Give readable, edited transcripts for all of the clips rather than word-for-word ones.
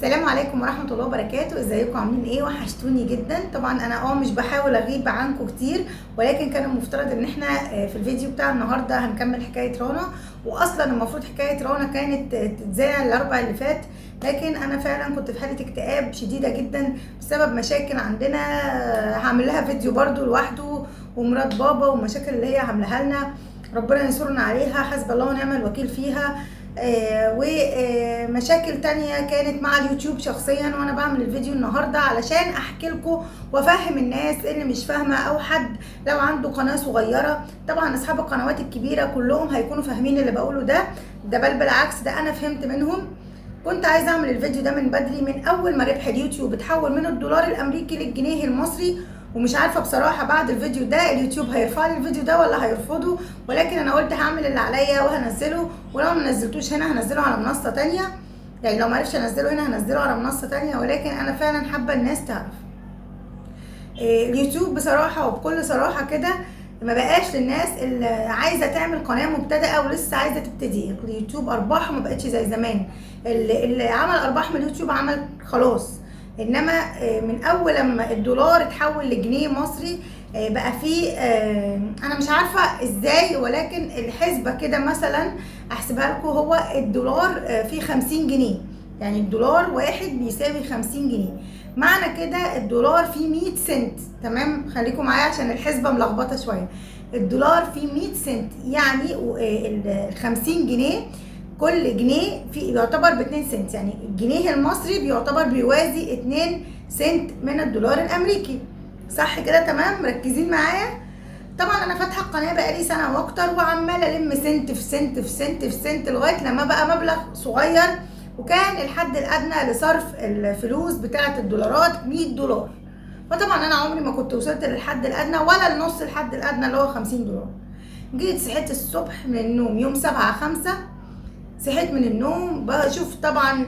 السلام عليكم ورحمة الله وبركاته. ازيكم عاملين ايه؟ وحشتوني جدا. طبعا انا مش بحاول اغيب عنكم كتير، ولكن كان المفترض ان احنا في الفيديو بتاع النهارده هنكمل حكاية رنا. واصلا المفروض حكاية رنا كانت تتذاع الاربع اللي فات، لكن انا فعلا كنت في حالة اكتئاب شديدة جدا بسبب مشاكل عندنا. هعمل لها فيديو برضو لوحده، ومرات بابا والمشاكل اللي هي عاملاها لنا، ربنا ينصرنا عليها، حسب الله ونعم الوكيل فيها. ومشاكل تانية كانت مع اليوتيوب شخصيا، وانا بعمل الفيديو النهاردة علشان احكي لكم وافهم الناس اللي مش فاهمة، او حد لو عنده قناة صغيرة. طبعا اصحاب القنوات الكبيرة كلهم هيكونوا فاهمين اللي بقوله ده بل بالعكس، ده انا فهمت منهم. كنت عايزه اعمل الفيديو ده من بدري، من اول ما ربح اليوتيوب اتحول من الدولار الامريكي للجنيه المصري، ومش عارفه بصراحه بعد الفيديو ده اليوتيوب هيرفع لي الفيديو ده ولا هيرفضه. ولكن انا قلت هعمل اللي عليا وهنزله، ولو ما نزلتوش هنا هنزله على منصه تانية. يعني لو ما عرفش انزله هنا هنزله على منصه تانية، ولكن انا فعلا حابه الناس تعرف. اليوتيوب بصراحه وبكل صراحه كده ما بقاش للناس اللي عايزه تعمل قناه مبتدئه ولسه عايزه تبتدي. اليوتيوب ارباحه ما بقتش زي زمان، اللي عمل ارباح من اليوتيوب عمل خلاص. انما من اول لما الدولار اتحول لجنيه مصري بقى فيه، انا مش عارفه ازاي، ولكن الحسبه كده مثلا احسبها لكم. هو الدولار فيه 50 جنيه، يعني الدولار واحد بيساوي 50 جنيه. معنى كده الدولار فيه 100 سنت. تمام، خليكم معايا عشان الحسبه ملخبطه شويه. الدولار فيه 100 سنت، يعني ال 50 جنيه كل جنيه يعتبر ب 2 سنت، يعني الجنيه المصري بيعتبر بيوازي 2 سنت من الدولار الامريكي. صح كده؟ تمام، مركزين معايا؟ طبعا انا فاتحه القناه بقالي سنه واكتر، وعماله الم سنت في سنت في سنت في سنت لغايه لما بقى مبلغ صغير. وكان الحد الادنى لصرف الفلوس بتاعه الدولارات 100 دولار. فطبعا انا عمري ما كنت وصلت للحد الادنى ولا لنص الحد الادنى اللي هو 50 دولار. جيت صحيت الصبح من النوم يوم 7/5، صحيت من النوم بشوف طبعا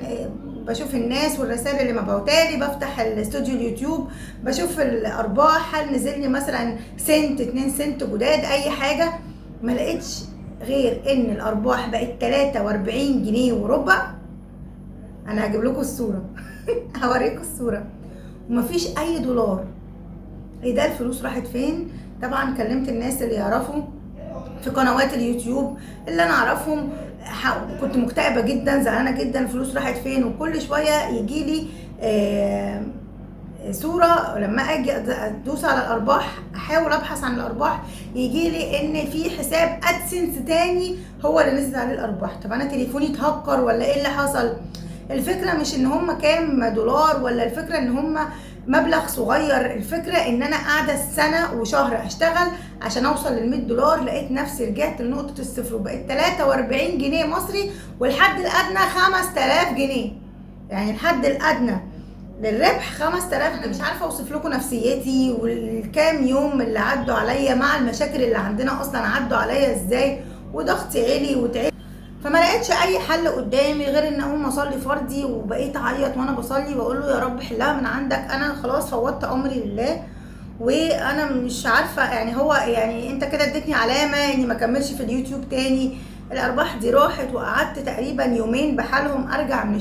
بشوف الناس والرسائل اللي مبعوتالي، بفتح الاستوديو اليوتيوب بشوف الارباح، هل نزل لي مثلا سنت 2 سنت جداد اي حاجه. ما لقيتش غير ان الارباح بقت 43 جنيه وربع. انا هجيب لكم الصوره هوريكم الصوره، ومفيش اي دولار. ايه ده؟ الفلوس راحت فين؟ طبعا كلمت الناس اللي يعرفوا في قنوات اليوتيوب اللي انا اعرفهم. كنت مكتئبه جدا، زعلانه جدا، الفلوس راحت فين؟ وكل شويه يجي لي صوره لما اجي ادوس على الارباح، احاول ابحث عن الارباح، يجي لي ان في حساب ادسنس تاني هو اللي نزل عليه الارباح. طب انا تليفوني اتهكر ولا ايه اللي حصل؟ الفكره مش ان هم كام دولار، ولا الفكره ان هم مبلغ صغير. الفكره ان انا قاعده سنه وشهر اشتغل عشان اوصل لل 100 دولار، لقيت نفسي رجعت لنقطه الصفر وبقت 43 جنيه مصري، والحد الادنى 5000 جنيه. يعني الحد الادنى للربح 5000. انا مش عارفه اوصف لكم نفسيتي والكام يوم اللي عدوا عليا مع المشاكل اللي عندنا اصلا عدوا عليا ازاي، وضغطي عالي وتعبت. فما لقيتش اي حل قدامي غير ان اقوم اصلي فردي، وبقيت اعيط وانا بصلي واقول له يا رب حلها من عندك، انا خلاص فوضت امري لله. وانا مش عارفه، يعني هو يعني انت كده اديتني علامه اني ما اكملش في اليوتيوب تاني. الارباح دي راحت، وقعدت تقريبا يومين بحالهم ارجع من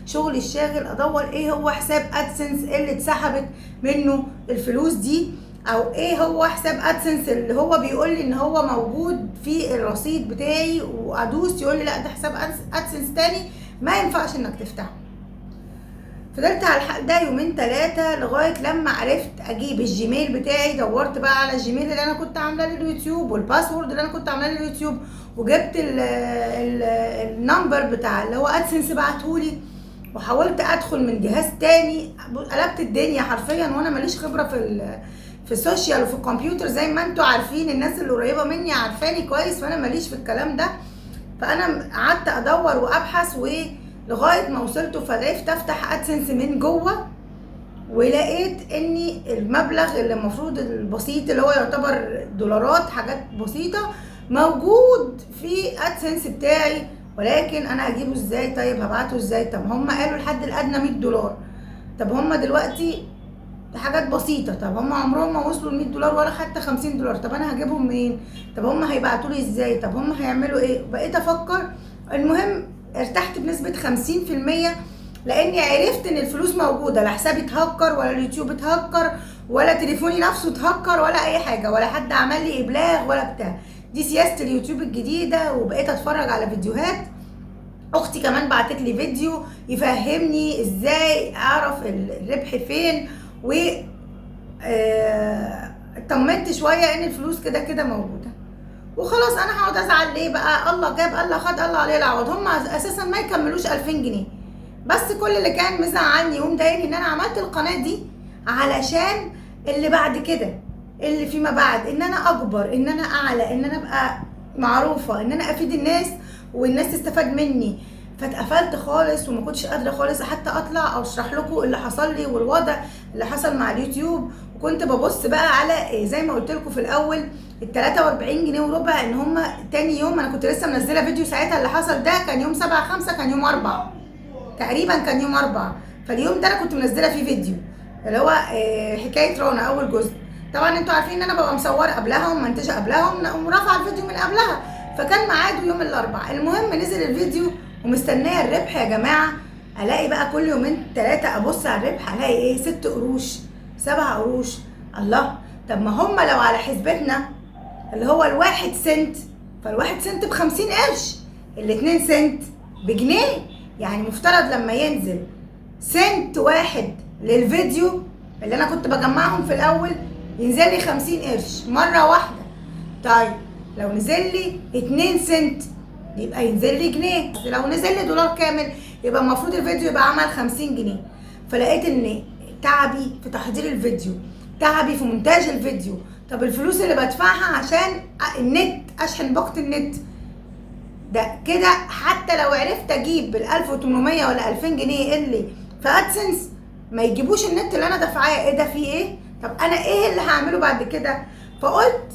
شغلي الشاغل ادور ايه هو حساب ادسنس اللي اتسحبت منه الفلوس دي، او ايه هو حساب ادسنس اللي هو بيقول لي ان هو موجود في الرصيد بتاعي، وادوس يقول لي لا ده حساب ادسنس تاني ما ينفعش انك تفتحه. فضلت على الحال ده يومين 3 لغايه لما عرفت اجيب الجيميل بتاعي. دورت بقى على الجيميل اللي انا كنت عاملاه لليوتيوب والباسورد اللي انا كنت عاملاه لليوتيوب، وجبت النمبر بتاع اللي هو ادسنس بعتهولي، وحاولت ادخل من جهاز تاني. قلبت الدنيا حرفيا، وانا ماليش خبره في السوشيال وفي الكمبيوتر زي ما انتوا عارفين، الناس اللي قريبه مني عارفاني كويس، فانا ماليش في الكلام ده. فانا قعدت ادور وابحث لغايه ما وصلت، فعرفت افتح ادسنس من جوه، ولقيت اني المبلغ اللي المفروض البسيط اللي هو يعتبر دولارات، حاجات بسيطه، موجود في ادسنس بتاعي. ولكن انا هجيبه ازاي؟ طيب هبعته ازاي؟ طب هم قالوا الحد الادنى 100 دولار. طب هم دلوقتي حاجات بسيطه، طب هم عمرهم ما وصلوا ل 100 دولار ولا حتى 50 دولار. طب انا هجيبهم منين؟ طب هم هيبعتوا لي ازاي؟ طب هم هيعملوا ايه؟ بقيت افكر. المهم ارتحت بنسبه 50%، لاني عرفت ان الفلوس موجوده، لا حسابي اتهكر ولا اليوتيوب اتهكر ولا تليفوني نفسه اتهكر ولا اي حاجه ولا حد عمل لي ابلاغ ولا بتاع. دي سياسه اليوتيوب الجديده. وبقيت اتفرج على فيديوهات. اختي كمان بعتت لي فيديو يفهمني ازاي اعرف الربح فين، و اطمنت شويه ان الفلوس كده كده موجوده. وخلاص انا هقعد ازعل ليه بقى؟ الله جاب الله خد الله عليه العوض. هم اساسا ما يكملوش 2000 جنيه. بس كل اللي كان مزعلني ومضايقني ان انا عملت القناه دي علشان اللي بعد كده، اللي فيما بعد، ان انا اكبر، ان انا اعلى، ان انا ابقى معروفه، ان انا افيد الناس والناس تستفاد مني. فاتقفلت خالص وما كنتش قادره خالص حتى اطلع او اشرح لكم اللي حصل لي والوضع اللي حصل مع اليوتيوب. وكنت ببص بقى على زي ما قلت لكم في الاول ال 43 جنيه وربع، ان هم تاني يوم انا كنت لسه منزله فيديو ساعتها، اللي حصل ده كان يوم 7/5، كان يوم 4 تقريبا، كان يوم 4. فاليوم ده انا كنت منزله فيه فيديو اللي هو حكايه رنا اول جزء. طبعا انتوا عارفين ان انا ببقى مصوره قبلها ومنتجه قبلها ورافعه الفيديو من قبلها، فكان ميعاده يوم الاربعاء. المهم نزل الفيديو ومستنيه الربح يا جماعه. الاقي بقى كل يومين 3 ابص على الربح، الاقي ايه؟ 6 قروش، 7 قروش. الله، طب ما هم لو على حسبتنا اللي هو الواحد سنت، فالواحد سنت ب50 قرش، الاتنين سنت بجنيه. يعني مفترض لما ينزل سنت واحد للفيديو اللي انا كنت بجمعهم في الاول ينزل لي 50 قرش مره واحده. طيب لو نزل لي 2 سنت يبقى ينزل لي جنيه. لو نزل لي دولار كامل يبقى المفروض الفيديو يبقى عمل 50 جنيه. فلقيت ان تعبي في تحضير الفيديو، تعبي في مونتاج الفيديو، طب الفلوس اللي بدفعها عشان النت، اشحن باقة النت ده كده، حتى لو عرفت اجيب بال 1800 ولا 2000 جنيه اللي في ادسنس ما يجيبوش النت اللي انا دافعاه. ايه ده؟ فيه ايه؟ طب انا ايه اللي هعمله بعد كده؟ فقلت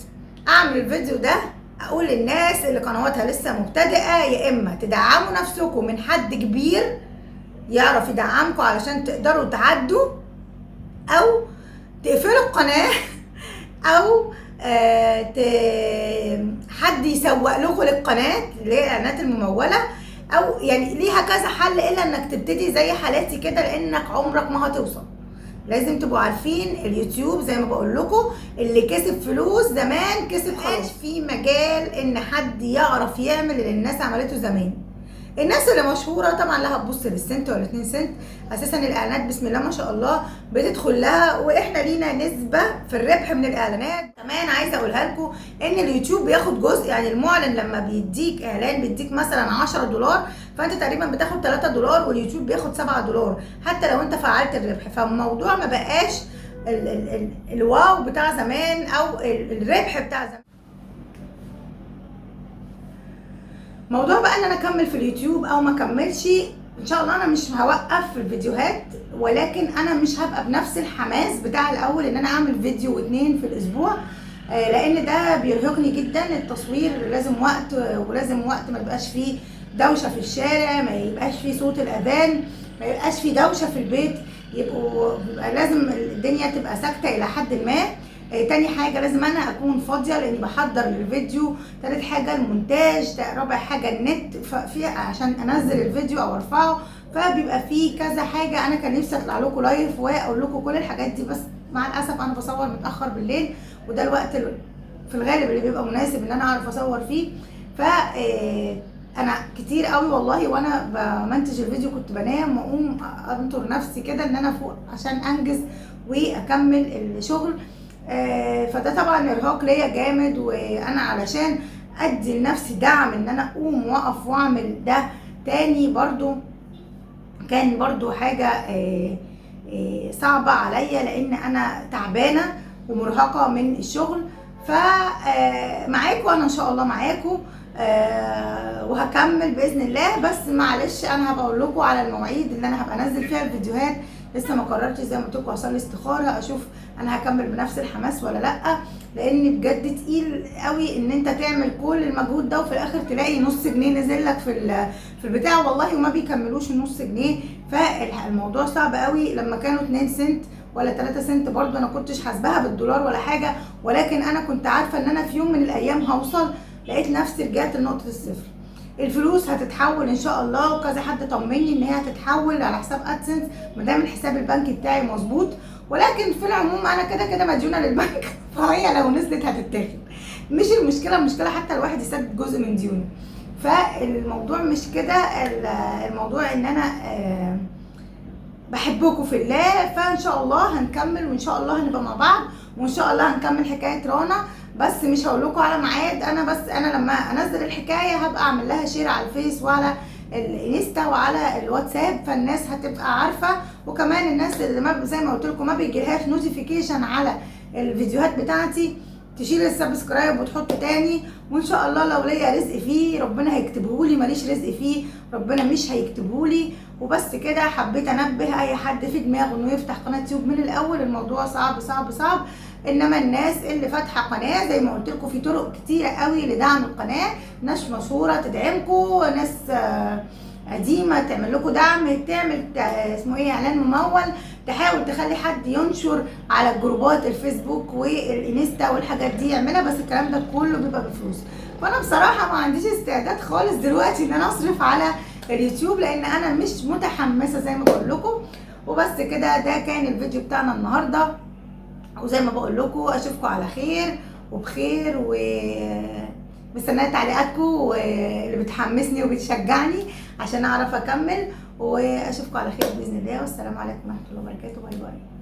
اعمل الفيديو ده اقول للناس اللي قنواتها لسه مبتدئه، يا اما تدعموا نفسكم من حد كبير يعرف يدعمكم علشان تقدروا تعدوا، او تقفلوا القناه او حد يسوق لكم للقناه اللي هي الاعلانات المموله، او يعني ليها كذا حل الا انك تبتدي زي حالاتي كده، لانك عمرك ما هتوصل. لازم تبقوا عارفين اليوتيوب زي ما بقول لكم، اللي كسب فلوس زمان كسب خلاص. في مجال ان حد يعرف يعمل اللي الناس عملته زمان. الناس اللي مشهوره طبعا لا هتبص للسنت ولا 2 سنت، اساسا الاعلانات بسم الله ما شاء الله بتدخل لها، واحنا لينا نسبه في الربح من الاعلانات. كمان عايزه اقولها لكم ان اليوتيوب بياخد جزء، يعني المعلن لما بيديك اعلان بيديك مثلا 10 دولار، فانت تقريبا بتاخد 3 دولار واليوتيوب بياخد 7 دولار حتى لو انت فعلت الربح. فالموضوع ما بقاش الواو بتاع زمان او الربح بتاع زمان. موضوع بقى ان انا اكمل في اليوتيوب او ما اكملش، ان شاء الله انا مش هوقف في الفيديوهات، ولكن انا مش هبقى بنفس الحماس بتاع الاول ان انا اعمل فيديو و2 في الاسبوع، لان ده بيرهقني جدا. التصوير لازم وقت، ولازم وقت ما يبقاش فيه دوشه في الشارع، ما يبقاش فيه صوت الاذان، ما يبقاش فيه دوشه في البيت، بيبقى لازم الدنيا تبقى ساكته الى حد ما. تاني حاجة لازم انا اكون فاضية لاني بحضر للفيديو. تالت حاجة المونتاج. رابع حاجة النت في عشان انزل الفيديو او ارفعه. فبيبقى فيه كذا حاجة. انا كان نفسي اطلع لكم لايف واقول لكم كل الحاجات دي، بس مع الاسف انا بصور متأخر بالليل، وده الوقت في الغالب اللي بيبقى مناسب ان انا اعرف اصور فيه. ف انا كتير قوي والله وانا بمنتج الفيديو كنت بنام واقوم انطر نفسي كده ان انا فوق عشان انجز واكمل الشغل. فده طبعا ارهاق ليا جامد، وانا علشان ادي لنفسي دعم ان انا اقوم واقف واعمل ده تاني برضو كان برضو حاجة صعبة عليا، لان انا تعبانة ومرهقة من الشغل. فمعاكم انا ان شاء الله معاكم وهكمل باذن الله. بس معلش انا هبقول لكم على المواعيد اللي انا هبقى انزل فيها الفيديوهات. لسه ما قررتش زي ما قلت لكم، اصلي استخاره اشوف انا هكمل بنفس الحماس ولا لا، لان بجد تقيل قوي ان انت تعمل كل المجهود ده وفي الاخر تلاقي نص جنيه نزل لك في البتاع والله، وما بيكملوش النص جنيه. فالموضوع صعب قوي. لما كانوا 2 سنت ولا 3 سنت برضو انا كنتش حاسباها بالدولار ولا حاجه، ولكن انا كنت عارفه ان انا في يوم من الايام هوصل. لقيت نفسي رجعت لنقطه الصفر. الفلوس هتتحول ان شاء الله، وكذا حد طمني ان هي هتتحول على حساب ادسنس ما دام الحساب البنكي بتاعي مظبوط. ولكن في العموم انا كده كده مديونه للبنك فهي لو نزلت هتتاخد، مش المشكله حتى الواحد يسدد جزء من ديونه. فالموضوع مش كده، الموضوع ان انا بحبكم في الله. فان شاء الله هنكمل، وان شاء الله هنبقى مع بعض، وان شاء الله هنكمل حكايه رنا. بس مش هقول لكم على ميعاد، انا لما انزل الحكايه هبقى اعمل لها شير على الفيس وعلى الانستا وعلى الواتساب، فالناس هتبقى عارفه. وكمان الناس اللي ما زي ما قلت لكم ما بيجيلهاش نوتيفيكيشن على الفيديوهات بتاعتي تشيل السبسكرايب وتحط تاني. وان شاء الله لو ليا رزق فيه ربنا هيكتبهولي، ماليش رزق فيه ربنا مش هيكتبهولي. وبس كده حبيت انبه اي حد في دماغه انه يفتح قناه يوتيوب من الاول، الموضوع صعب صعب صعب. انما الناس اللي فاتحه قناه زي ما قلت لكم في طرق كتيره قوي لدعم القناه، ناس مشهوره تدعمكم، ناس قديمه تعمل لكم دعم، تعمل اسمه ايه اعلان ممول، تحاول تخلي حد ينشر على الجروبات الفيسبوك والانستا والحاجات دي يعملها، بس الكلام ده كله بيبقى بفلوس. فانا بصراحه ما عنديش استعداد خالص دلوقتي ان انا اصرف على اليوتيوب لان انا مش متحمسه زي ما بقول لكم. وبس كده ده كان الفيديو بتاعنا النهارده، وزي ما بقول لكم اشوفكم على خير وبخير، مستنيه تعليقاتكم اللي بتحمسني وبتشجعني عشان اعرف اكمل. واشوفكم على خير باذن الله، والسلام عليكم ورحمه الله وبركاته. باي باي.